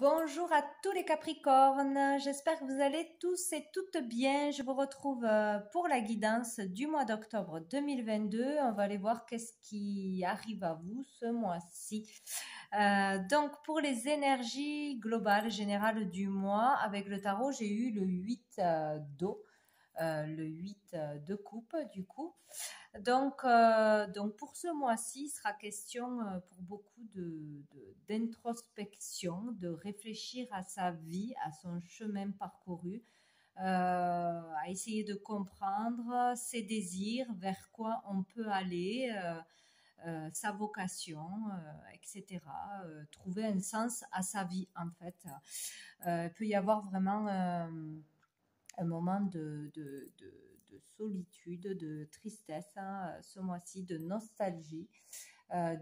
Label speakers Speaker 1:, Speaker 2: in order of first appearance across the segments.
Speaker 1: Bonjour à tous les Capricornes, j'espère que vous allez tous et toutes bien. Je vous retrouve pour la guidance du mois d'octobre 2022. On va aller voir qu'est-ce qui arrive à vous ce mois-ci. Donc pour les énergies globales, générales du mois, avec le tarot, j'ai eu le 8 d'eau, le 8 de coupe du coup. Donc pour ce mois-ci, il sera question pour beaucoup d'introspection, de réfléchir à sa vie, à son chemin parcouru, à essayer de comprendre ses désirs, vers quoi on peut aller, sa vocation, etc. Trouver un sens à sa vie en fait. Il peut y avoir vraiment un moment de solitude, de tristesse, hein, ce mois-ci, de nostalgie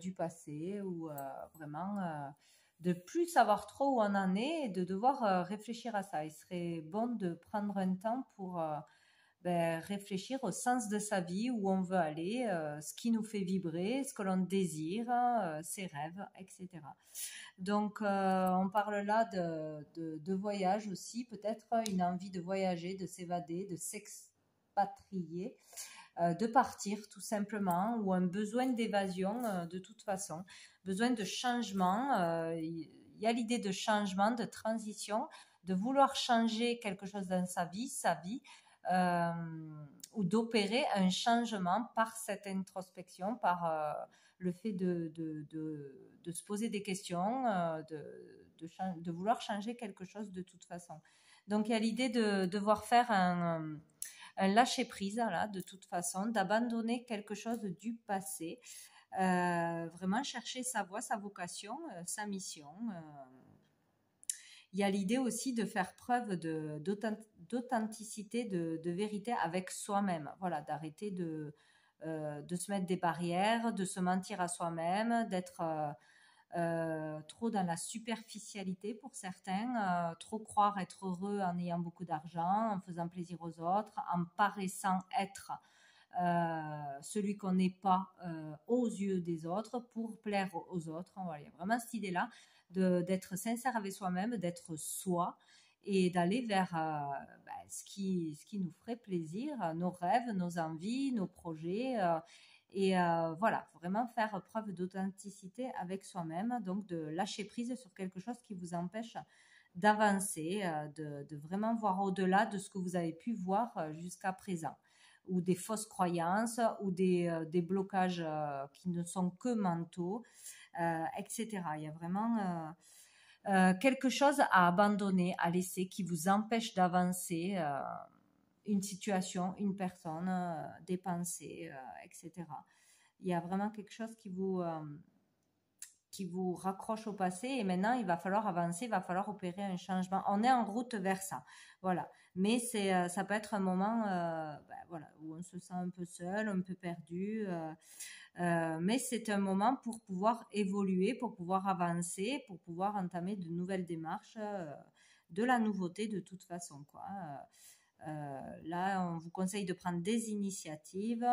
Speaker 1: du passé, ou vraiment de plus savoir trop où on en est et de devoir réfléchir à ça. Il serait bon de prendre un temps pour réfléchir au sens de sa vie, où on veut aller, ce qui nous fait vibrer, ce que l'on désire, ses rêves, etc. Donc, on parle là de voyage aussi, peut-être une envie de voyager, de s'évader, de s'expatrier, de partir tout simplement, ou un besoin d'évasion de toute façon, besoin de changement. Il y a l'idée de changement, de transition, de vouloir changer quelque chose dans sa vie, ou d'opérer un changement par cette introspection, par le fait de se poser des questions, de vouloir changer quelque chose de toute façon. Donc il y a l'idée de devoir faire un lâcher-prise, là, de toute façon, d'abandonner quelque chose du passé, vraiment chercher sa voie, sa vocation, sa mission. Il y a l'idée aussi de faire preuve d'authenticité, de vérité avec soi-même. Voilà, d'arrêter de se mettre des barrières, de se mentir à soi-même, d'être trop dans la superficialité pour certains, trop croire être heureux en ayant beaucoup d'argent, en faisant plaisir aux autres, en paraissant être celui qu'on n'est pas aux yeux des autres pour plaire aux autres. Voilà, il y a vraiment cette idée-là d'être sincère avec soi-même, d'être soi, et d'aller vers ce qui nous ferait plaisir, nos rêves, nos envies, nos projets. Voilà, vraiment faire preuve d'authenticité avec soi-même, donc de lâcher prise sur quelque chose qui vous empêche d'avancer, de vraiment voir au-delà de ce que vous avez pu voir jusqu'à présent, ou des fausses croyances, ou des blocages qui ne sont que mentaux, etc. Il y a vraiment quelque chose à abandonner, à laisser, qui vous empêche d'avancer, une situation, une personne, des pensées, etc. Il y a vraiment quelque chose qui vous raccroche au passé, et maintenant il va falloir avancer, il va falloir opérer un changement. On est en route vers ça, voilà. Mais ça peut être un moment voilà, où on se sent un peu seul, un peu perdu, mais c'est un moment pour pouvoir évoluer, pour pouvoir avancer, pour pouvoir entamer de nouvelles démarches, de la nouveauté de toute façon, quoi. Là, on vous conseille de prendre des initiatives,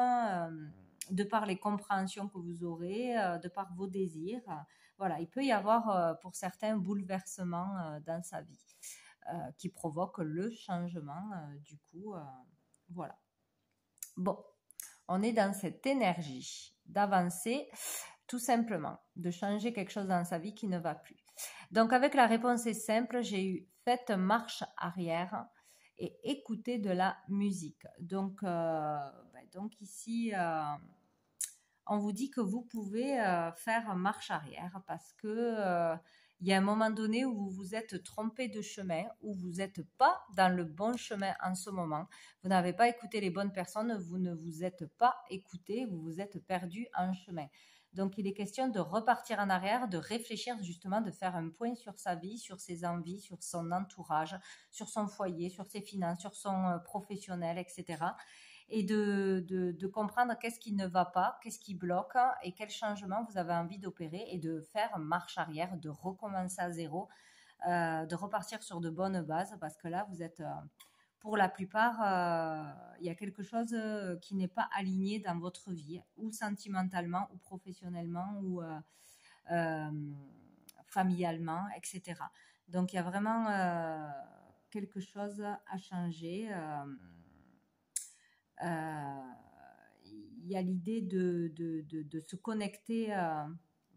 Speaker 1: de par les compréhensions que vous aurez, de par vos désirs. Voilà, il peut y avoir pour certains un bouleversement dans sa vie qui provoque le changement du coup. Voilà. Bon, on est dans cette énergie d'avancer, tout simplement, de changer quelque chose dans sa vie qui ne va plus. Donc avec la réponse est simple, j'ai eu faites marche arrière et écoutez de la musique. Donc ici, on vous dit que vous pouvez faire marche arrière, parce que il y a un moment donné où vous vous êtes trompé de chemin, où vous n'êtes pas dans le bon chemin en ce moment. Vous n'avez pas écouté les bonnes personnes, vous ne vous êtes pas écouté, vous vous êtes perdu en chemin. Donc, il est question de repartir en arrière, de réfléchir justement, de faire un point sur sa vie, sur ses envies, sur son entourage, sur son foyer, sur ses finances, sur son professionnel, etc. Et de comprendre qu'est-ce qui ne va pas, qu'est-ce qui bloque, et quel changement vous avez envie d'opérer, et de faire marche arrière, de recommencer à zéro, de repartir sur de bonnes bases, parce que là, vous êtes... pour la plupart, il y a quelque chose qui n'est pas aligné dans votre vie, ou sentimentalement, ou professionnellement, ou familialement, etc. Donc, il y a vraiment quelque chose à changer. Il y a l'idée de se connecter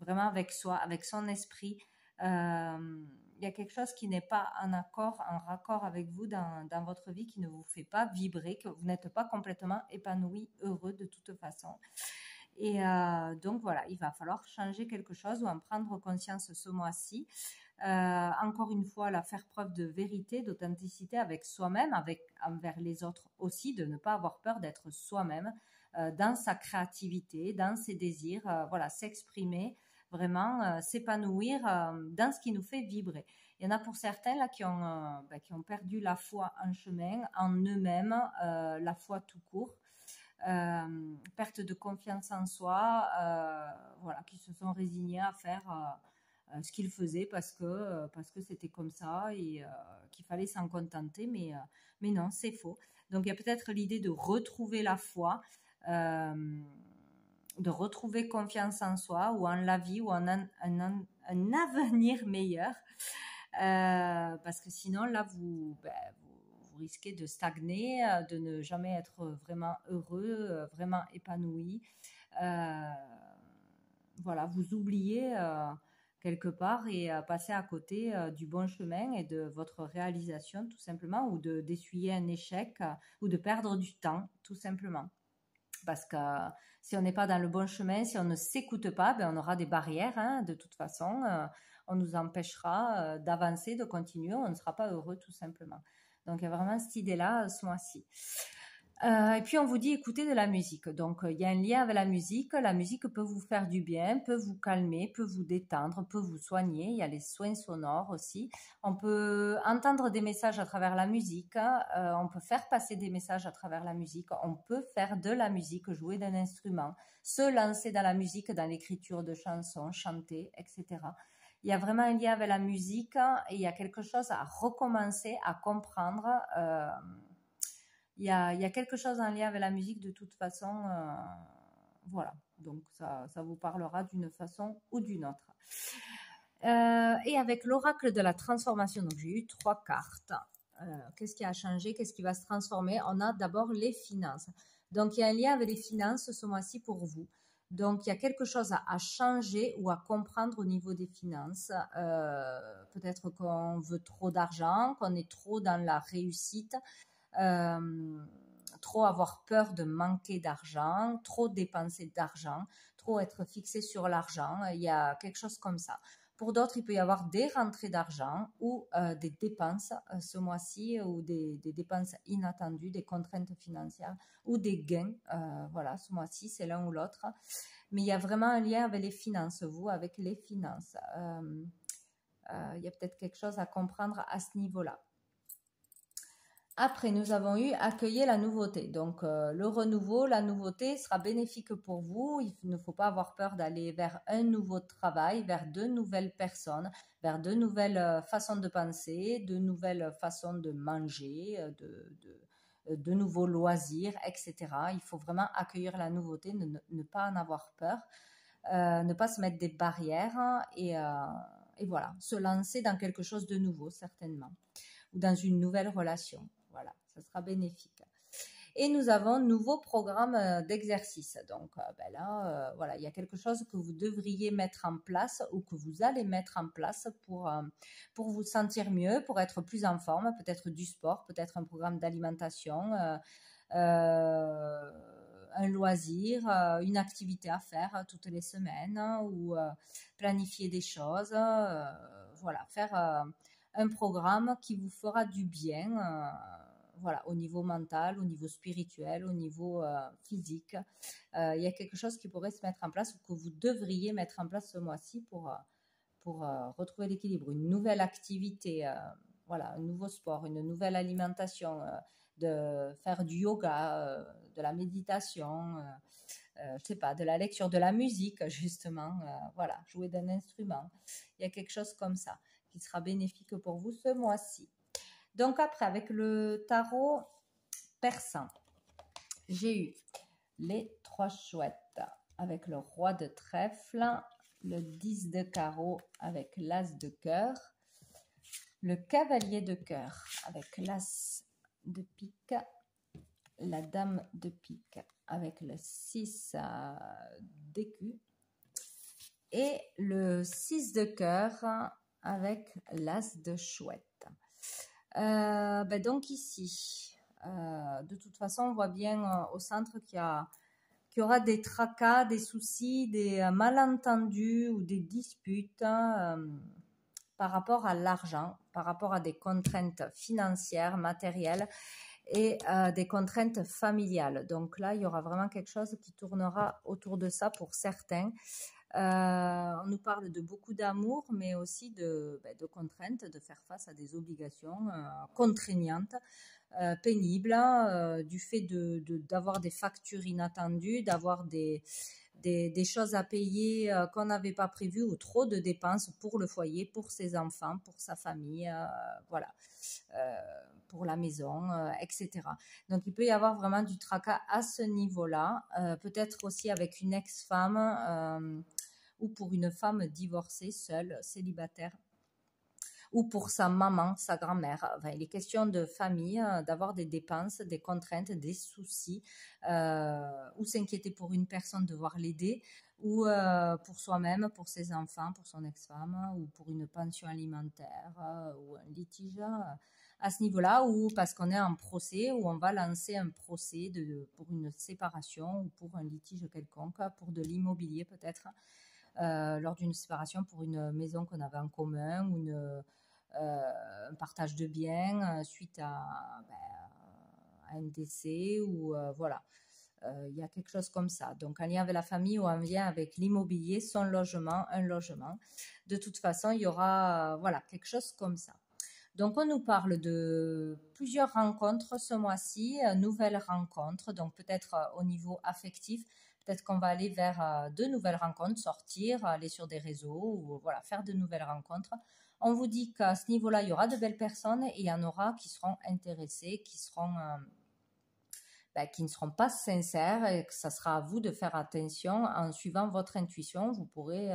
Speaker 1: vraiment avec soi, avec son esprit. Il y a quelque chose qui n'est pas en raccord avec vous dans votre vie, qui ne vous fait pas vibrer, que vous n'êtes pas complètement épanoui, heureux de toute façon. Et donc voilà, il va falloir changer quelque chose ou en prendre conscience ce mois-ci. Encore une fois, faire preuve de vérité, d'authenticité avec soi-même, envers les autres aussi, de ne pas avoir peur d'être soi-même dans sa créativité, dans ses désirs, voilà, s'exprimer, vraiment s'épanouir dans ce qui nous fait vibrer. Il y en a pour certains là qui ont perdu la foi en chemin, en eux-mêmes, la foi tout court. Perte de confiance en soi, voilà, qui se sont résignés à faire ce qu'ils faisaient parce que c'était comme ça et qu'il fallait s'en contenter, mais non, c'est faux. Donc il y a peut-être l'idée de retrouver la foi, de retrouver confiance en soi ou en la vie ou en un avenir meilleur, parce que sinon là vous risquez de stagner, de ne jamais être vraiment heureux, vraiment épanoui. Voilà, vous oubliez quelque part et passer à côté du bon chemin et de votre réalisation tout simplement, ou d'essuyer un échec ou de perdre du temps tout simplement. Parce que si on n'est pas dans le bon chemin, si on ne s'écoute pas, on aura des barrières, hein, de toute façon. On nous empêchera d'avancer, de continuer, on ne sera pas heureux tout simplement. Donc, il y a vraiment cette idée-là ce mois-ci. Et puis, on vous dit écoutez de la musique. Donc, il y a un lien avec la musique. La musique peut vous faire du bien, peut vous calmer, peut vous détendre, peut vous soigner. Il y a les soins sonores aussi. On peut entendre des messages à travers la musique. On peut faire passer des messages à travers la musique. On peut faire de la musique, jouer d'un instrument, se lancer dans la musique, dans l'écriture de chansons, chanter, etc. Il y a vraiment un lien avec la musique et il y a quelque chose à recommencer, à comprendre. Il y a quelque chose en lien avec la musique de toute façon. Voilà, donc ça vous parlera d'une façon ou d'une autre. Et avec l'oracle de la transformation, donc j'ai eu 3 cartes. Qu'est-ce qui a changé? Qu'est-ce qui va se transformer? On a d'abord les finances. Donc il y a un lien avec les finances ce mois-ci pour vous. Donc, il y a quelque chose à changer ou à comprendre au niveau des finances. Peut-être qu'on veut trop d'argent, qu'on est trop dans la réussite, trop avoir peur de manquer d'argent, trop dépenser d'argent, trop être fixé sur l'argent. Il y a quelque chose comme ça. Pour d'autres, il peut y avoir des rentrées d'argent ou des dépenses ce mois-ci, ou des dépenses inattendues, des contraintes financières ou des gains. Voilà, ce mois-ci, c'est l'un ou l'autre. Mais il y a vraiment un lien avec les finances, vous, avec les finances. Il y a peut-être quelque chose à comprendre à ce niveau-là. Après, nous avons eu accueillir la nouveauté. Donc, le renouveau, la nouveauté sera bénéfique pour vous. Il ne faut pas avoir peur d'aller vers un nouveau travail, vers de nouvelles personnes, vers de nouvelles façons de penser, de nouvelles façons de manger, de nouveaux loisirs, etc. Il faut vraiment accueillir la nouveauté, ne pas en avoir peur, ne pas se mettre des barrières et voilà, se lancer dans quelque chose de nouveau, certainement, ou dans une nouvelle relation. Voilà, ça sera bénéfique. Et nous avons un nouveau programme d'exercice. Donc là, voilà, il y a quelque chose que vous devriez mettre en place ou que vous allez mettre en place pour vous sentir mieux, pour être plus en forme, peut-être du sport, peut-être un programme d'alimentation, un loisir, une activité à faire toutes les semaines, ou planifier des choses. Voilà, faire un programme qui vous fera du bien. Voilà, au niveau mental, au niveau spirituel, au niveau physique. Il y a quelque chose qui pourrait se mettre en place ou que vous devriez mettre en place ce mois-ci pour retrouver l'équilibre. Une nouvelle activité, voilà, un nouveau sport, une nouvelle alimentation, de faire du yoga, de la méditation, je sais pas, de la lecture, de la musique, justement. Voilà, jouer d'un instrument. Il y a quelque chose comme ça qui sera bénéfique pour vous ce mois-ci. Donc après, avec le tarot persan, j'ai eu les 3 chouettes avec le roi de trèfle, le 10 de carreau avec l'as de cœur, le cavalier de cœur avec l'as de pique, la dame de pique avec le 6 d'écu et le 6 de cœur avec l'as de chouette. Donc ici, de toute façon, on voit bien au centre qu'il y aura des tracas, des soucis, des malentendus ou des disputes par rapport à l'argent, par rapport à des contraintes financières, matérielles et des contraintes familiales. Donc là, il y aura vraiment quelque chose qui tournera autour de ça pour certains. On nous parle de beaucoup d'amour, mais aussi de contraintes, de faire face à des obligations contraignantes, pénibles, du fait d'avoir des factures inattendues, d'avoir des choses à payer qu'on n'avait pas prévues ou trop de dépenses pour le foyer, pour ses enfants, pour sa famille, voilà, pour la maison, etc. Donc il peut y avoir vraiment du tracas à ce niveau-là, peut-être aussi avec une ex-femme ou pour une femme divorcée, seule, célibataire, ou pour sa maman, sa grand-mère. Enfin, il est question de famille, d'avoir des dépenses, des contraintes, des soucis, ou s'inquiéter pour une personne, devoir l'aider, ou pour soi-même, pour ses enfants, pour son ex-femme, ou pour une pension alimentaire, ou un litige à ce niveau-là, ou parce qu'on est en procès, ou on va lancer un procès pour une séparation, ou pour un litige quelconque, pour de l'immobilier peut-être, lors d'une séparation pour une maison qu'on avait en commun, ou un partage de biens suite à un décès, ou voilà. Il y a quelque chose comme ça. Donc, en lien avec la famille ou en lien avec l'immobilier, son logement, un logement. De toute façon, il y aura voilà, quelque chose comme ça. Donc, on nous parle de plusieurs rencontres ce mois-ci, nouvelles rencontres, donc peut-être au niveau affectif, peut-être qu'on va aller vers de nouvelles rencontres, sortir, aller sur des réseaux ou voilà, faire de nouvelles rencontres. On vous dit qu'à ce niveau-là, il y aura de belles personnes et il y en aura qui seront intéressées, qui ne seront pas sincères, et que ça sera à vous de faire attention en suivant votre intuition. Vous pourrez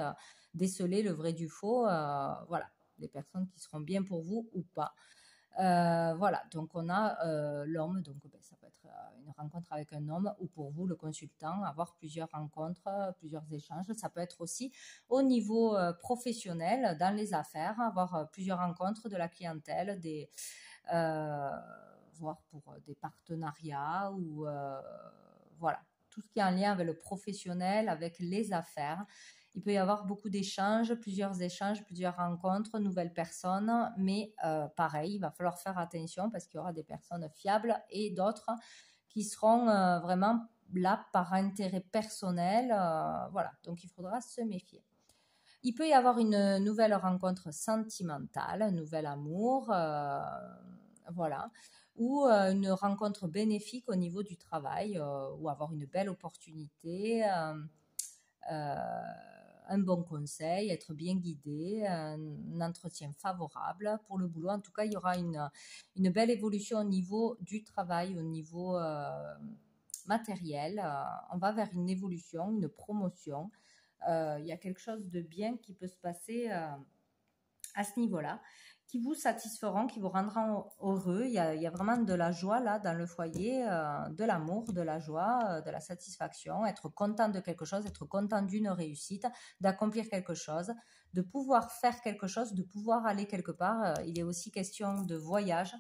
Speaker 1: déceler le vrai du faux, voilà, les personnes qui seront bien pour vous ou pas. Voilà, donc on a l'homme, donc ça peut être une rencontre avec un homme, ou pour vous, le consultant, avoir plusieurs rencontres, plusieurs échanges. Ça peut être aussi au niveau professionnel, dans les affaires, avoir plusieurs rencontres de la clientèle, voire pour des partenariats, ou voilà, tout ce qui est en lien avec le professionnel, avec les affaires. Il peut y avoir beaucoup d'échanges, plusieurs rencontres, nouvelles personnes, mais pareil, il va falloir faire attention parce qu'il y aura des personnes fiables et d'autres qui seront vraiment là par intérêt personnel. Voilà, donc il faudra se méfier. Il peut y avoir une nouvelle rencontre sentimentale, un nouvel amour, voilà, ou une rencontre bénéfique au niveau du travail, ou avoir une belle opportunité, un bon conseil, être bien guidé, un entretien favorable pour le boulot. En tout cas, il y aura une belle évolution au niveau du travail, au niveau matériel. On va vers une évolution, une promotion. Il y a quelque chose de bien qui peut se passer à ce niveau-là, qui vous satisferont, qui vous rendront heureux. Il y a vraiment de la joie là dans le foyer, de l'amour, de la joie, de la satisfaction, être content de quelque chose, être content d'une réussite, d'accomplir quelque chose, de pouvoir faire quelque chose, de pouvoir aller quelque part. Il est aussi question de voyage,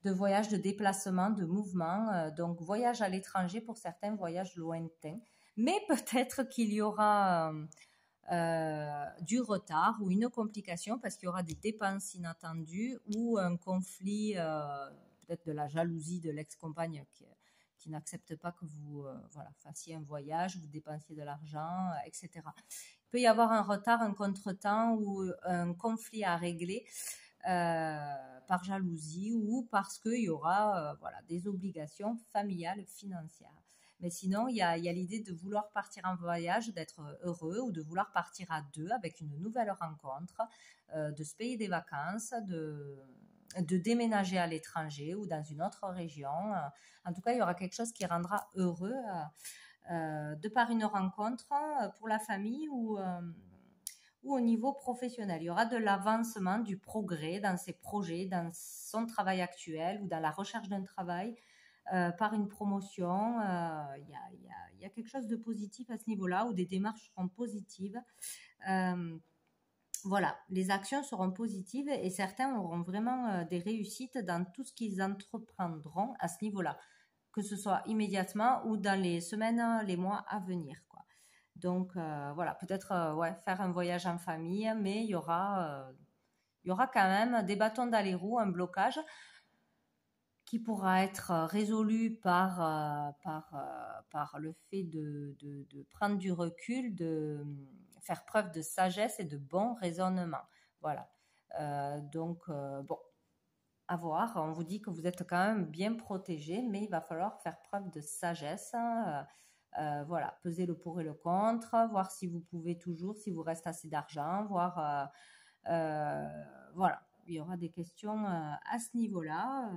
Speaker 1: de déplacement, de mouvement. Donc voyage à l'étranger pour certains, voyage lointain. Mais peut-être qu'il y aura du retard ou une complication parce qu'il y aura des dépenses inattendues ou un conflit, peut-être de la jalousie de l'ex-compagne qui n'accepte pas que vous voilà, fassiez un voyage, vous dépensiez de l'argent, etc. Il peut y avoir un retard, un contretemps ou un conflit à régler par jalousie ou parce qu'il y aura voilà, des obligations familiales, financières. Mais sinon, il y a l'idée de vouloir partir en voyage, d'être heureux, ou de vouloir partir à deux avec une nouvelle rencontre, de se payer des vacances, de déménager à l'étranger ou dans une autre région. En tout cas, il y aura quelque chose qui rendra heureux de par une rencontre pour la famille ou au niveau professionnel. Il y aura de l'avancement, du progrès dans ses projets, dans son travail actuel ou dans la recherche d'un travail par une promotion. Il y a quelque chose de positif à ce niveau-là, où des démarches seront positives. Voilà, les actions seront positives et certains auront vraiment des réussites dans tout ce qu'ils entreprendront à ce niveau-là, que ce soit immédiatement ou dans les semaines, les mois à venir, quoi. Donc voilà, peut-être ouais, faire un voyage en famille, mais il y aura quand même des bâtons dans les roues, un blocage qui pourra être résolu par le fait de prendre du recul, de faire preuve de sagesse et de bon raisonnement. Voilà. Donc, bon, à voir. On vous dit que vous êtes quand même bien protégé, mais il va falloir faire preuve de sagesse. Voilà, peser le pour et le contre, voir si vous pouvez toujours, si vous reste assez d'argent, voir, voilà, il y aura des questions à ce niveau-là.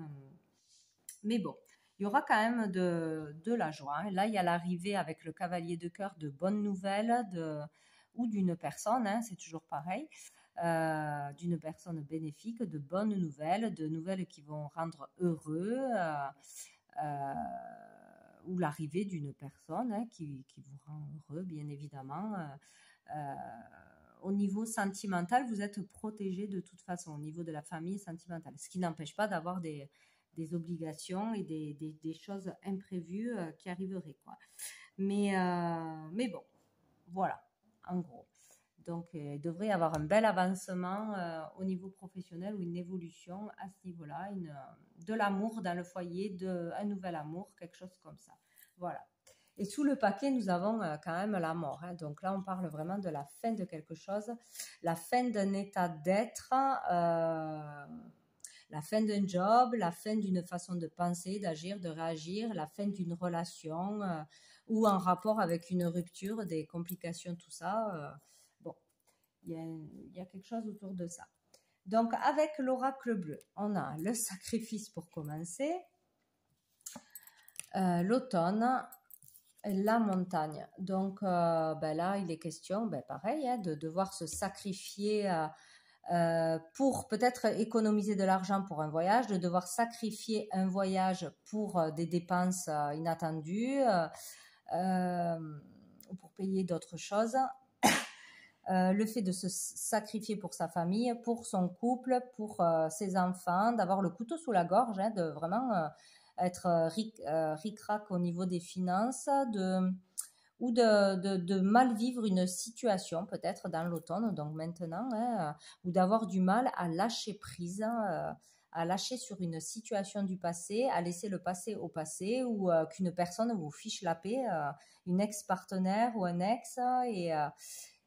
Speaker 1: Mais bon, il y aura quand même de la joie. Là, il y a l'arrivée avec le cavalier de cœur de bonnes nouvelles ou d'une personne, hein, c'est toujours pareil, d'une personne bénéfique, de bonnes nouvelles, de nouvelles qui vont rendre heureux, ou l'arrivée d'une personne qui vous rend heureux, bien évidemment. Au niveau sentimental, vous êtes protégé de toute façon, au niveau de la famille sentimentale, ce qui n'empêche pas d'avoir des obligations et des choses imprévues qui arriveraient, quoi. Mais bon, voilà, en gros. Donc, il devrait y avoir un bel avancement au niveau professionnel ou une évolution à ce niveau-là, de l'amour dans le foyer, un nouvel amour, quelque chose comme ça. Voilà. Et sous le paquet, nous avons quand même la mort, hein. Donc là, on parle vraiment de la fin de quelque chose, la fin d'un état d'être, la fin d'un job, la fin d'une façon de penser, d'agir, de réagir, la fin d'une relation ou en rapport avec une rupture, des complications, tout ça. Bon, il y a quelque chose autour de ça. Donc, avec l'oracle bleu, on a le sacrifice pour commencer, l'automne, la montagne. Donc, ben là, il est question, ben pareil, hein, de devoir se sacrifier pour peut-être économiser de l'argent pour un voyage, de devoir sacrifier un voyage pour des dépenses inattendues, ou pour payer d'autres choses. Le fait de se sacrifier pour sa famille, pour son couple, pour ses enfants, d'avoir le couteau sous la gorge, hein, de vraiment être ric-rac au niveau des finances, ou de mal vivre une situation peut-être dans l'automne, donc maintenant, hein, ou d'avoir du mal à lâcher prise, à lâcher sur une situation du passé, à laisser le passé au passé, ou qu'une personne vous fiche la paix, une ex-partenaire ou un ex,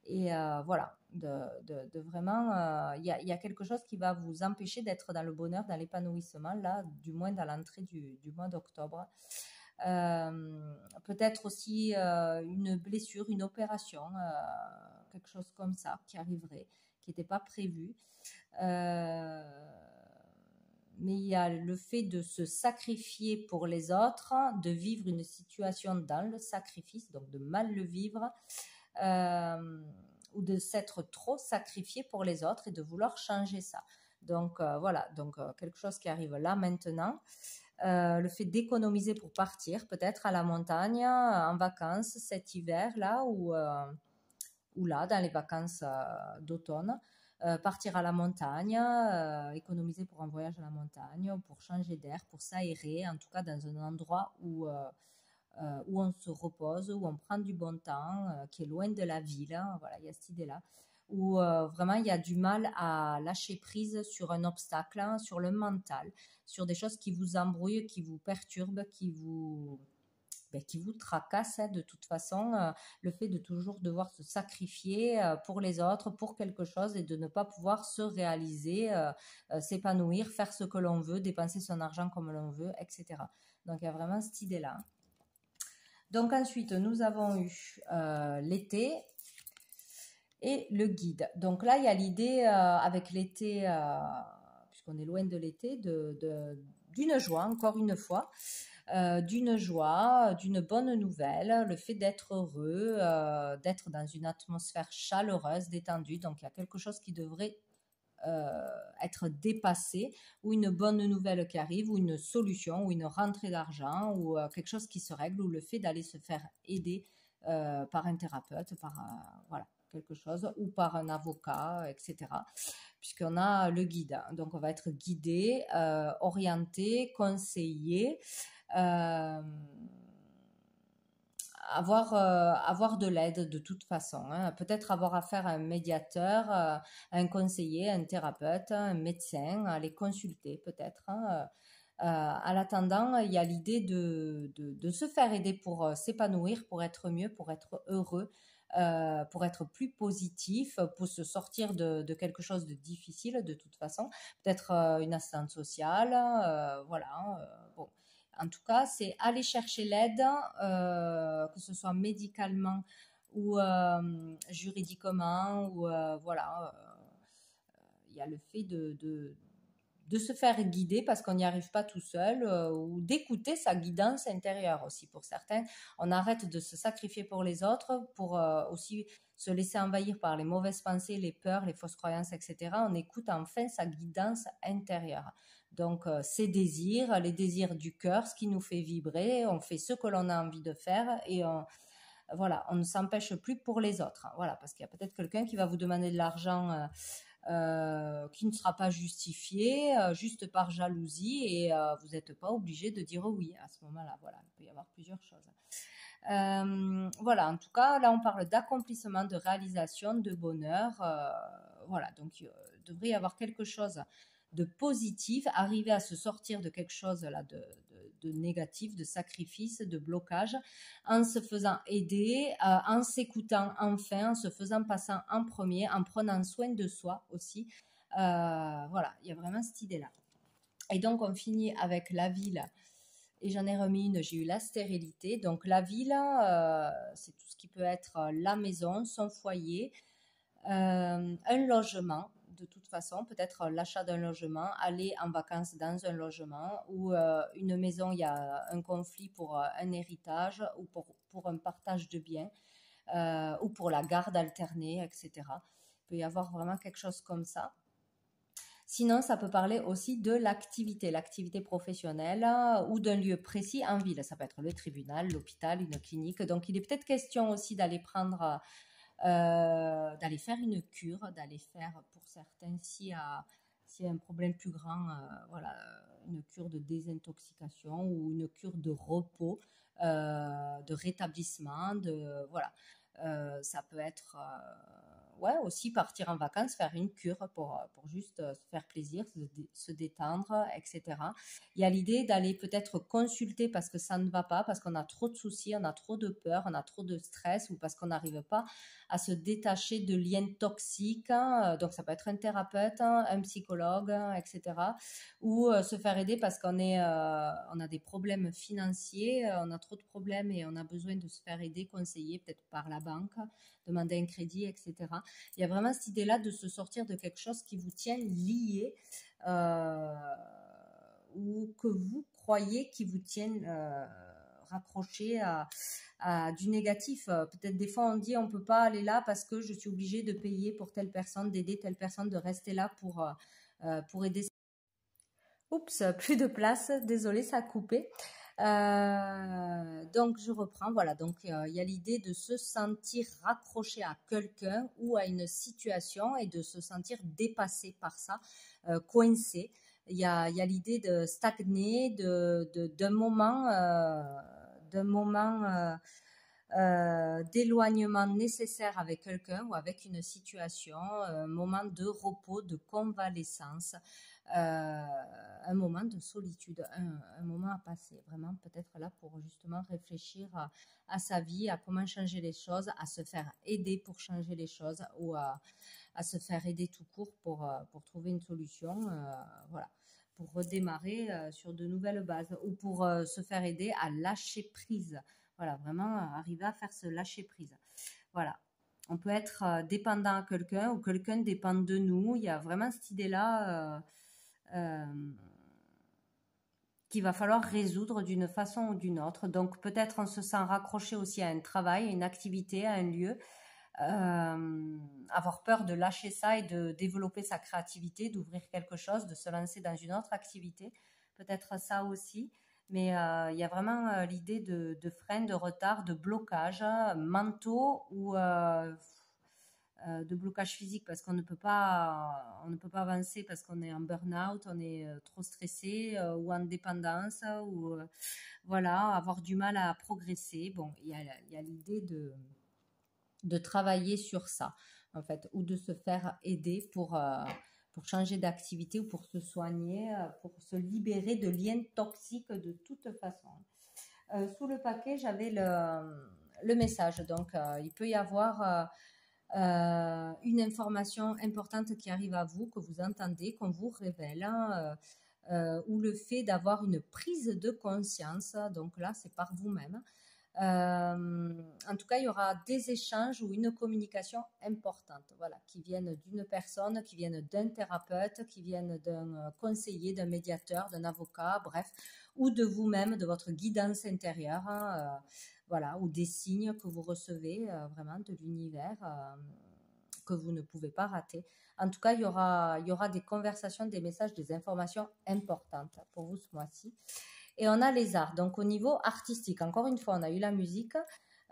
Speaker 1: et voilà, de vraiment, il y a quelque chose qui va vous empêcher d'être dans le bonheur, dans l'épanouissement, là, du moins dans l'entrée du mois d'octobre. Peut-être aussi une blessure, une opération, quelque chose comme ça qui arriverait, qui n'était pas prévu. Mais il y a le fait de se sacrifier pour les autres, de vivre une situation dans le sacrifice, donc de mal le vivre, ou de s'être trop sacrifié pour les autres et de vouloir changer ça. Donc voilà, donc quelque chose qui arrive là maintenant. Le fait d'économiser pour partir peut-être à la montagne en vacances cet hiver là, ou là dans les vacances d'automne, partir à la montagne, économiser pour un voyage à la montagne, pour changer d'air, pour s'aérer, en tout cas dans un endroit où on se repose, où on prend du bon temps, qui est loin de la ville, hein. Voilà, il y a cette idée-là, où vraiment il y a du mal à lâcher prise sur un obstacle, hein, sur le mental, sur des choses qui vous embrouillent, qui vous perturbent, qui vous tracassent, hein, de toute façon, le fait de toujours devoir se sacrifier pour les autres, pour quelque chose, et de ne pas pouvoir se réaliser, s'épanouir, faire ce que l'on veut, dépenser son argent comme l'on veut, etc. Donc il y a vraiment cette idée-là. Donc ensuite, nous avons eu l'été et le guide. Donc là, il y a l'idée avec l'été, puisqu'on est loin de l'été, d'une joie, encore une fois, d'une joie, d'une bonne nouvelle, le fait d'être heureux, d'être dans une atmosphère chaleureuse, détendue. Donc, il y a quelque chose qui devrait être dépassé, ou une bonne nouvelle qui arrive, ou une solution, ou une rentrée d'argent, ou quelque chose qui se règle, ou le fait d'aller se faire aider par un thérapeute, par voilà, quelque chose, ou par un avocat, etc. Puisqu'on a le guide. Donc, on va être guidé, orienté, conseillé, avoir de l'aide de toute façon, hein. Peut-être avoir affaire à un médiateur, un conseiller, un thérapeute, un médecin, à les consulter peut-être, hein. En attendant, il y a l'idée de se faire aider pour s'épanouir, pour être mieux, pour être heureux, pour être plus positif, pour se sortir de quelque chose de difficile de toute façon. Peut-être une assistante sociale, voilà. Bon. En tout cas, c'est aller chercher l'aide, que ce soit médicalement ou juridiquement, ou voilà. Il y a le fait de se faire guider parce qu'on n'y arrive pas tout seul, ou d'écouter sa guidance intérieure aussi. Pour certains, on arrête de se sacrifier pour les autres, pour aussi se laisser envahir par les mauvaises pensées, les peurs, les fausses croyances, etc. On écoute enfin sa guidance intérieure. Donc, ses désirs, les désirs du cœur, ce qui nous fait vibrer, on fait ce que l'on a envie de faire, et voilà, on ne s'empêche plus pour les autres. Voilà, parce qu'il y a peut-être quelqu'un qui va vous demander de l'argent qui ne sera pas justifié, juste par jalousie, et vous n'êtes pas obligé de dire oui à ce moment-là. Voilà, il peut y avoir plusieurs choses. Voilà, en tout cas, là, on parle d'accomplissement, de réalisation, de bonheur. Voilà, donc il devrait y avoir quelque chose de positif, arriver à se sortir de quelque chose là de négatif, de sacrifice, de blocage, en se faisant aider, en s'écoutant enfin, en se faisant passer en premier, en prenant soin de soi aussi. Voilà, il y a vraiment cette idée-là. Et donc, on finit avec la ville. Et j'en ai remis une, j'ai eu la stérilité. Donc, la ville, c'est tout ce qui peut être la maison, son foyer, un logement, de toute façon, peut-être l'achat d'un logement, aller en vacances dans un logement, ou une maison, il y a un conflit pour un héritage, ou pour un partage de biens, ou pour la garde alternée, etc. Il peut y avoir vraiment quelque chose comme ça. Sinon, ça peut parler aussi de l'activité professionnelle, ou d'un lieu précis en ville. Ça peut être le tribunal, l'hôpital, une clinique. Donc, il est peut-être question aussi d'aller d'aller faire une cure, d'aller faire, pour certains, s'il y a un problème plus grand, voilà, une cure de désintoxication, ou une cure de repos, de rétablissement, voilà. Ça peut être ouais, aussi partir en vacances, faire une cure pour juste se faire plaisir, se détendre, etc. Il y a l'idée d'aller peut-être consulter parce que ça ne va pas, parce qu'on a trop de soucis, on a trop de peur, on a trop de stress, ou parce qu'on n'arrive pas à se détacher de liens toxiques. Donc, ça peut être un thérapeute, un psychologue, etc. Ou se faire aider parce on a des problèmes financiers, on a trop de problèmes et on a besoin de se faire aider, conseiller peut-être par la banque, demander un crédit, etc. Il y a vraiment cette idée-là de se sortir de quelque chose qui vous tient lié, ou que vous croyez qui vous tienne raccroché à du négatif. Peut-être des fois on dit on peut pas aller là parce que je suis obligée de payer pour telle personne, d'aider telle personne, de rester là pour aider. Oups, plus de place, désolée, ça a coupé. Donc je reprends, voilà, donc il y a l'idée de se sentir raccroché à quelqu'un ou à une situation, et de se sentir dépassé par ça, coincé. Il y a l'idée de stagner, d'un moment, d'éloignement nécessaire avec quelqu'un ou avec une situation, un moment de repos, de convalescence, un moment de solitude, un moment à passer, vraiment peut-être là pour justement réfléchir à sa vie, à comment changer les choses, à se faire aider pour changer les choses, ou à se faire aider tout court pour trouver une solution, voilà, pour redémarrer sur de nouvelles bases, ou pour se faire aider à lâcher prise. Voilà, vraiment arriver à faire ce lâcher prise. Voilà. On peut être dépendant à quelqu'un, ou quelqu'un dépend de nous. Il y a vraiment cette idée-là qu'il va falloir résoudre d'une façon ou d'une autre. Donc peut-être on se sent raccroché aussi à un travail, à une activité, à un lieu. Avoir peur de lâcher ça et de développer sa créativité, d'ouvrir quelque chose, de se lancer dans une autre activité. Peut-être ça aussi. Mais il y a vraiment l'idée de frein, de retard, de blocage mentaux ou de blocage physique parce qu'on ne peut pas, avancer parce qu'on est en burn-out, on est trop stressé ou en dépendance ou voilà, avoir du mal à progresser. Bon, il y a l'idée de travailler sur ça en fait, ou de se faire aider pour changer d'activité ou pour se soigner, pour se libérer de liens toxiques de toute façon. Sous le paquet, j'avais le message. Donc, il peut y avoir une information importante qui arrive à vous, que vous entendez, qu'on vous révèle, ou le fait d'avoir une prise de conscience. Donc là, c'est par vous-même. En tout cas, il y aura des échanges ou une communication importante, voilà, qui viennent d'une personne, qui viennent d'un thérapeute, qui viennent d'un conseiller, d'un médiateur, d'un avocat, bref, ou de vous-même, de votre guidance intérieure, voilà, ou des signes que vous recevez vraiment de l'univers que vous ne pouvez pas rater. En tout cas, il y aura des conversations, des messages, des informations importantes pour vous ce mois-ci. Et on a les arts. Donc, au niveau artistique, encore une fois, on a eu la musique.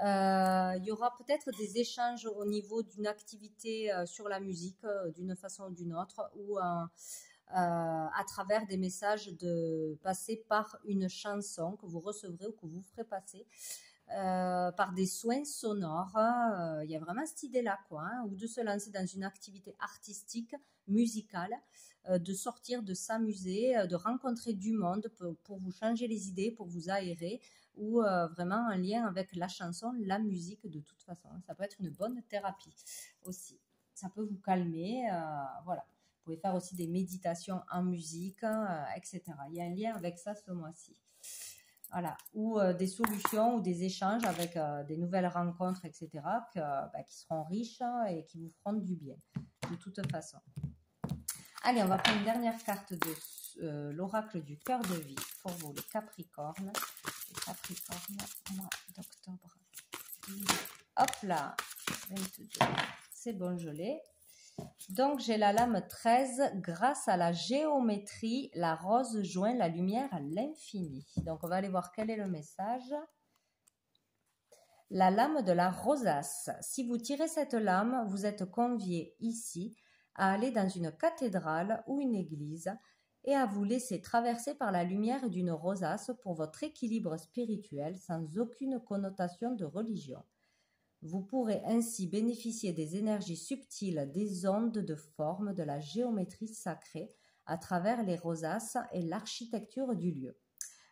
Speaker 1: Il y aura peut-être des échanges au niveau d'une activité sur la musique, d'une façon ou d'une autre, ou à travers des messages de passer par une chanson que vous recevrez ou que vous ferez passer. Par des soins sonores, il y a vraiment cette idée-là, quoi, hein, ou de se lancer dans une activité artistique, musicale, de sortir, de s'amuser, de rencontrer du monde pour vous changer les idées, pour vous aérer, ou vraiment un lien avec la chanson, la musique de toute façon. Ça peut être une bonne thérapie aussi. Ça peut vous calmer, voilà. Vous pouvez faire aussi des méditations en musique, etc. Il y a un lien avec ça ce mois-ci. Voilà, ou des solutions ou des échanges avec des nouvelles rencontres, etc., qui seront riches et qui vous feront du bien, de toute façon. Allez, on va prendre une dernière carte de l'oracle du cœur de vie pour vous, les Capricornes. Les Capricornes, mois d'octobre. Hop là, 22. C'est bon, je l'ai. Donc, j'ai la lame 13. Grâce à la géométrie, la rose joint la lumière à l'infini. Donc, on va aller voir quel est le message. La lame de la rosace. Si vous tirez cette lame, vous êtes convié ici à aller dans une cathédrale ou une église et à vous laisser traverser par la lumière d'une rosace pour votre équilibre spirituel sans aucune connotation de religion. Vous pourrez ainsi bénéficier des énergies subtiles des ondes de forme de la géométrie sacrée à travers les rosaces et l'architecture du lieu.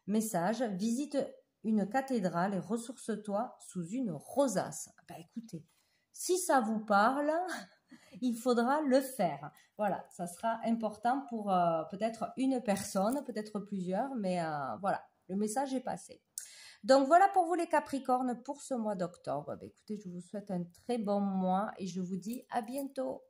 Speaker 1: Message, visite une cathédrale et ressource-toi sous une rosace. Ben écoutez, si ça vous parle, il faudra le faire. Voilà, ça sera important pour peut-être une personne, peut-être plusieurs, mais voilà, le message est passé. Donc voilà pour vous les Capricornes pour ce mois d'octobre. Ben, écoutez, je vous souhaite un très bon mois et je vous dis à bientôt.